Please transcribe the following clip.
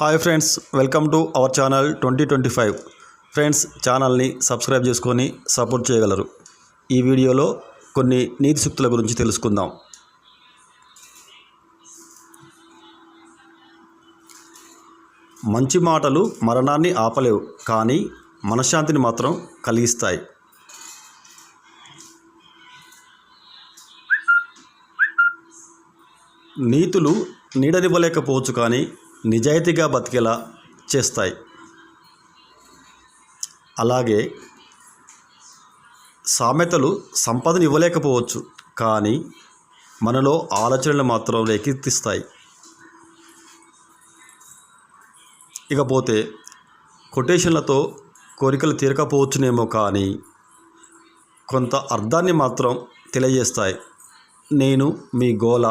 Hi friends, welcome to our channel 2025. Friends, ఛానల్ని subscribe చేసుకొని support చేయగలరు. ఈ వీడియోలో కొన్ని నీతి సూక్తుల గురించి తెలుసుకుందాం. మంచి మాటలు మరణాన్ని ఆపలేవు, కానీ మనశ్శాంతిని మాత్రం కలిగిస్తాయి. నీతులు నీడనివ్వలేకపోవచ్చు, కానీ నిజాయితీగా బతికేలా చేస్తాయి. అలాగే సామెతలు సంపదను ఇవ్వలేకపోవచ్చు, కానీ మనలో ఆలోచనలు మాత్రం రేకెత్తిస్తాయి. ఇకపోతే కొటేషన్లతో కోరికలు తీరకపోవచ్చునేమో, కానీ కొంత అర్థాన్ని మాత్రం తెలియజేస్తాయి. నేను మీ గోల.